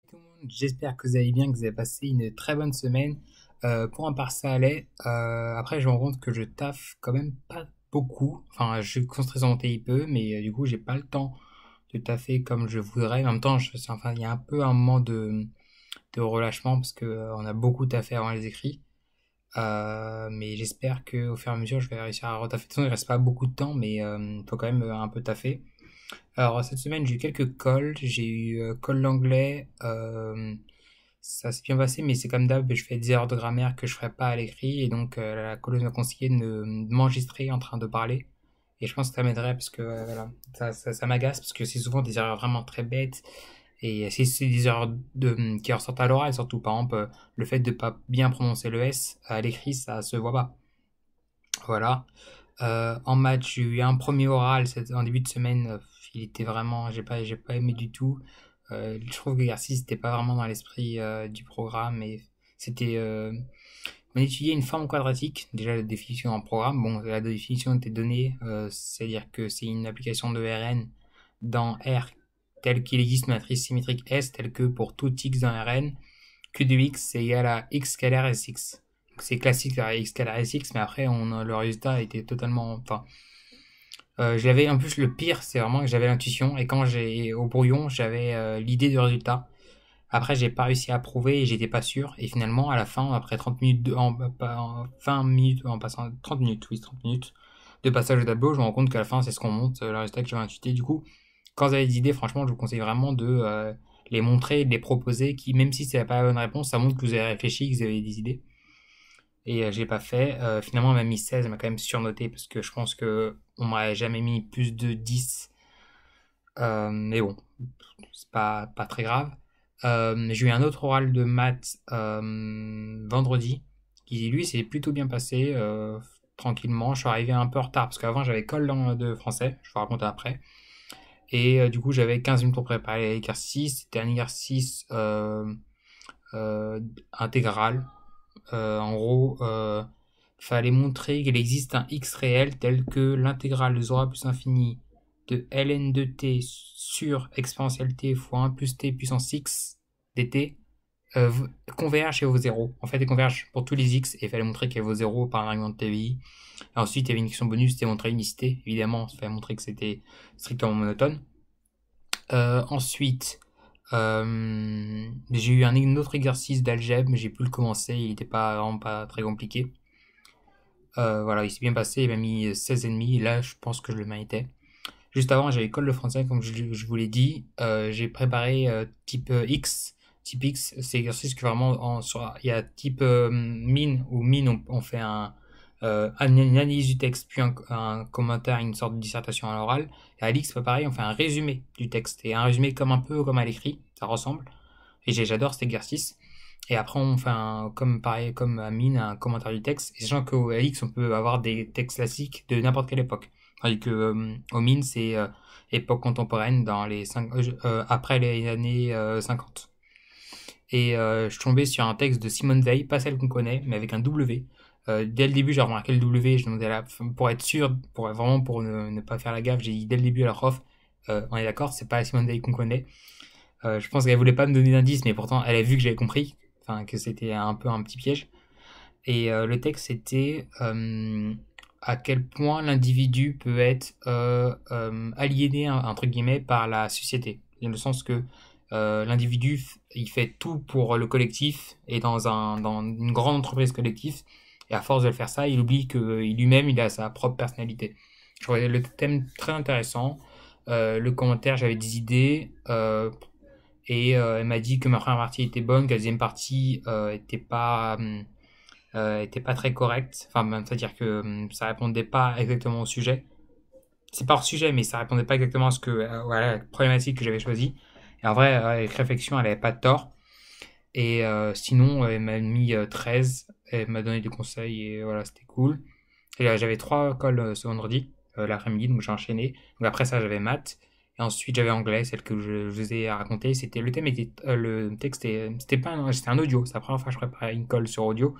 Tout le monde, j'espère que vous allez bien, que vous avez passé une très bonne semaine. Pour un part ça allait. Après, je me rends compte que je taffe quand même pas beaucoup. Enfin, je suis concentré sur mon TIPE, mais du coup, j'ai pas le temps de taffer comme je voudrais. En même temps, enfin, il y a un peu un moment de relâchement parce que on a beaucoup taffé avant les écrits. Mais j'espère que au fur et à mesure, je vais réussir à retaffer. De toute façon, il reste pas beaucoup de temps, mais faut quand même un peu taffer. Alors, cette semaine, j'ai eu quelques calls. J'ai eu call d'anglais. Ça s'est bien passé, mais c'est comme d'hab, je fais des erreurs de grammaire que je ferais pas à l'écrit. Et donc, la colleuse m'a conseillé de m'enregistrer en train de parler. Et je pense que ça m'aiderait parce que voilà, ça m'agace parce que c'est souvent des erreurs vraiment très bêtes. Et si c'est des erreurs qui ressortent à l'oral, surtout par exemple, le fait de pas bien prononcer le S à l'écrit, ça se voit pas. Voilà. En maths, j'ai eu un premier oral en début de semaine. Il était vraiment, j'ai pas aimé du tout. Je trouve que l'exercice n'était pas vraiment dans l'esprit du programme. Et c'était, on étudiait une forme quadratique. Déjà la définition d'un programme. Bon, la définition était donnée, c'est-à-dire que c'est une application de Rn dans R tel qu'il existe une matrice symétrique S, telle que pour tout x dans Rn, Q de x c'est égal à x scalaire Sx. C'est classique à x scalaire Sx, mais après le résultat était totalement, enfin, j'avais en plus le pire, c'est vraiment que j'avais l'intuition et quand j'ai au brouillon, j'avais l'idée du résultat. Après, j'ai pas réussi à prouver et j'étais pas sûr. Et finalement, à la fin, après 30 minutes, en 20 minutes, en passant 30 minutes, oui, 30 minutes de passage au tableau, je me rends compte qu'à la fin, c'est ce qu'on monte, le résultat que j'avais intuité. Du coup, quand vous avez des idées, franchement, je vous conseille vraiment de les montrer, de les proposer, qui, même si c'est pas la bonne réponse, ça montre que vous avez réfléchi, que vous avez des idées. Et je l'ai pas fait. Finalement, elle m'a mis 16, elle m'a quand même surnoté parce que je pense que on m'aurait jamais mis plus de 10. Mais bon, c'est pas très grave. J'ai eu un autre oral de maths vendredi qui, lui, s'est plutôt bien passé. Tranquillement, je suis arrivé un peu en retard parce qu'avant j'avais colle de français, je vous raconte après. Et du coup, j'avais 15 minutes pour préparer l'exercice. C'était un exercice intégral. En gros, fallait montrer qu'il existe un x réel tel que l'intégrale de 0 à plus infini de ln de t sur exponentielle t fois 1 plus t puissance x dt euh, converge et vaut 0. En fait, elle converge pour tous les x et il fallait montrer qu'elle vaut 0 par un argument de TVI. Et ensuite, il y avait une question bonus, c'était montrer l'unicité. Évidemment, il fallait montrer que c'était strictement monotone. Ensuite, j'ai eu un autre exercice d'algèbre, mais j'ai pu le commencer, il n'était pas vraiment pas très compliqué. Voilà, il s'est bien passé, il m'a mis 16,5, et là je pense que je le méritais. Juste avant, j'avais école de français, comme je vous l'ai dit. J'ai préparé type X. Type X, c'est exercice que vraiment, il y a type mine, ou mine, on fait une analyse du texte, puis un commentaire, une sorte de dissertation à l'oral. Et à l'X, c'est pas pareil, on fait un résumé du texte. Et un résumé comme un peu comme à l'écrit, ça ressemble. Et j'adore cet exercice. Et après, on fait comme pareil, comme à mine, un commentaire du texte. Et sachant qu'au X, on peut avoir des textes classiques de n'importe quelle époque. Tandis que au mine, c'est époque contemporaine dans après les années 50. Et je suis tombé sur un texte de Simone Veil, pas celle qu'on connaît, mais avec un W. Dès le début, j'ai remarqué le W, je demandais pour être sûr, pour ne pas faire la gaffe, j'ai dit dès le début à la prof, on est d'accord, c'est pas la Simone Veil qu'on connaît. Je pense qu'elle voulait pas me donner d'indice, mais pourtant elle a vu que j'avais compris, enfin que c'était un peu un petit piège. Et le texte c'était à quel point l'individu peut être aliéné entre guillemets par la société. Dans le sens que l'individu il fait tout pour le collectif et dans une grande entreprise collective. Et à force de le faire ça, il oublie que lui-même il a sa propre personnalité. Je trouvais le thème très intéressant. Le commentaire, j'avais des idées. Et elle m'a dit que ma première partie était bonne, que la deuxième partie était pas très correcte. Enfin, c'est-à-dire que ça répondait pas exactement au sujet. C'est pas hors sujet, mais ça répondait pas exactement à ce que voilà, la problématique que j'avais choisie. Et en vrai, avec réflexion, elle avait pas de tort. Et sinon, elle m'a mis 13. Elle m'a donné des conseils et voilà, c'était cool. Et là, j'avais trois calls ce vendredi, l'après-midi, donc j'ai enchaîné. Donc après ça, j'avais maths. Et ensuite, j'avais anglais, celle que je vous ai racontée. C'était le thème était le texte c'était pas c'était un audio. C'est la première fois que je préparais une colle sur audio.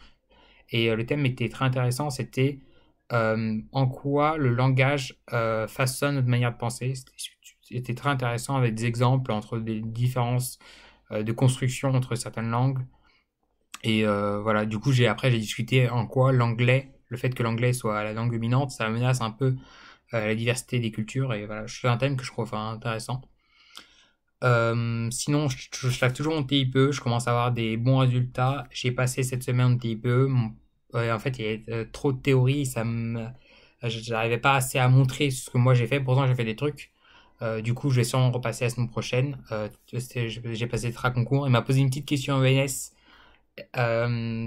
Et le thème était très intéressant. C'était en quoi le langage façonne notre manière de penser. C'était très intéressant avec des exemples entre des différences de construction entre certaines langues. Et voilà, du coup, après, j'ai discuté en quoi l'anglais, le fait que l'anglais soit la langue dominante, ça menace un peu la diversité des cultures. Et voilà, c'est un thème que je trouve intéressant. Sinon, je fais toujours mon TIPE, je commence à avoir des bons résultats. J'ai passé cette semaine mon TIPE. En fait, il y avait trop de théorie, j'arrivais pas assez à montrer ce que moi j'ai fait. Pourtant, j'ai fait des trucs. Du coup, je vais sûrement repasser la semaine prochaine. J'ai passé le TRA concours. Il m'a posé une petite question en ENS.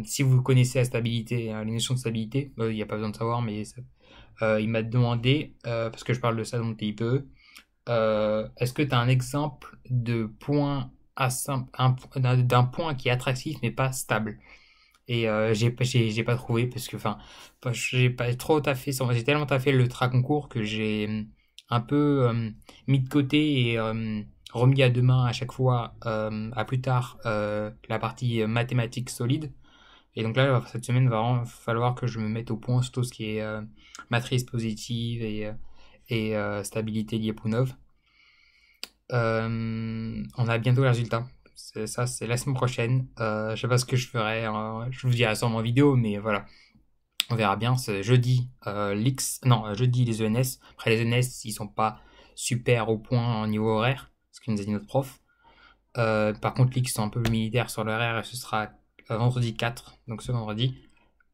Si vous connaissez la stabilité, les notions de stabilité, il n'y a pas besoin de savoir, mais il m'a demandé, parce que je parle de ça dans mon TIPE, est-ce que tu as un exemple de point d'un point qui est attractif mais pas stable? Et j'ai pas trouvé parce que j'ai pas trop taffé, j'ai tellement taffé le tra concours que j'ai un peu mis de côté et remis à demain à chaque fois, à plus tard, la partie mathématiques solide. Et donc là, cette semaine, il va vraiment falloir que je me mette au point sur tout ce qui est matrice positive et stabilité Lyapunov. On a bientôt les résultats. C'est la semaine prochaine. Je sais pas ce que je ferai, hein. Je vous dirai ça en vidéo, mais voilà. On verra bien. C'est jeudi jeudi les ENS. Après les ENS, ils sont pas super au point en niveau horaire, ce que nous a dit notre prof. Par contre, l'X sont un peu militaires sur l'horaire et ce sera vendredi 4, donc ce vendredi,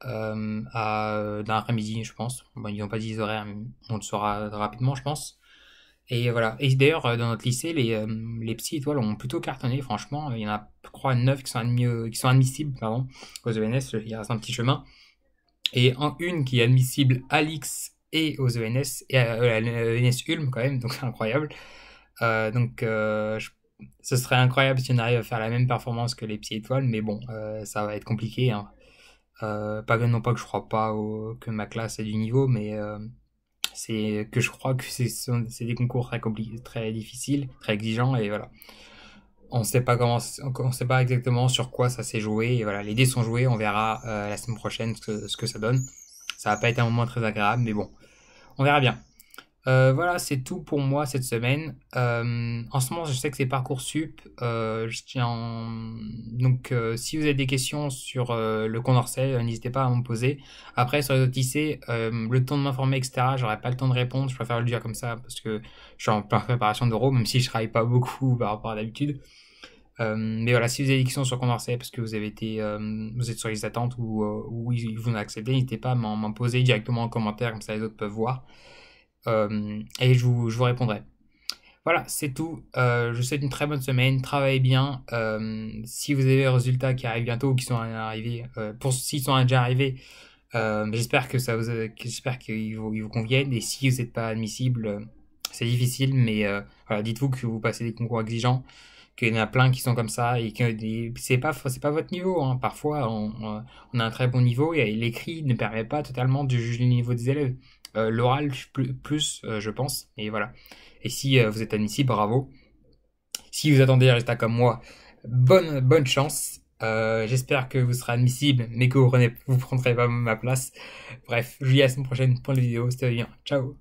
dans l'après-midi, je pense. Bon, ils n'ont pas dit les horaires, mais on le saura rapidement, je pense. Et voilà. Et d'ailleurs, dans notre lycée, les psy étoiles ont plutôt cartonné, franchement. Il y en a, je crois, 9 qui sont admissibles, pardon, aux ENS. Il reste un petit chemin. Et une qui est admissible à l'X et aux ENS, et à l'ENS Ulm, quand même, donc c'est incroyable. Ce serait incroyable si on arrive à faire la même performance que les psy étoiles, mais bon, ça va être compliqué, hein. Non pas que je crois pas que ma classe est du niveau, mais c'est que je crois que c'est des concours très compliqués, très difficiles, très exigeants, et voilà. On sait pas on sait pas exactement sur quoi ça s'est joué, et voilà, les dés sont joués, on verra la semaine prochaine ce que ça donne. Ça va pas être un moment très agréable, mais bon, on verra bien. Voilà, c'est tout pour moi cette semaine. En ce moment, je sais que c'est Parcoursup. Donc, si vous avez des questions sur le Condorcet, n'hésitez pas à me poser. Après, sur les autres lycées, le temps de m'informer, etc., j'aurai pas le temps de répondre. Je préfère le dire comme ça parce que je suis en pleine préparation d'euro, même si je travaille pas beaucoup par rapport à d'habitude. Mais voilà, si vous avez des questions sur Condorcet parce que vous êtes sur les attentes ou vous acceptez, n'hésitez pas à m'en poser directement en commentaire, comme ça les autres peuvent voir. Et je vous répondrai. Voilà, c'est tout. Je vous souhaite une très bonne semaine. Travaillez bien. Si vous avez des résultats qui arrivent bientôt ou qui sont arrivés, s'ils sont déjà arrivés, j'espère j'espère qu'ils vous conviennent. Et si vous n'êtes pas admissible, c'est difficile, mais voilà, dites-vous que vous passez des concours exigeants, qu'il y en a plein qui sont comme ça et que c'est pas votre niveau, hein. Parfois, on a un très bon niveau et l'écrit ne permet pas totalement de juger le niveau des élèves. L'oral plus, je pense. Et voilà. Et si vous êtes admissible, bravo. Si vous attendez un résultat comme moi, bonne chance. J'espère que vous serez admissible, mais que vous prendrez pas ma place. Bref, je vous dis à la semaine prochaine pour la vidéo. C'était bien. Ciao.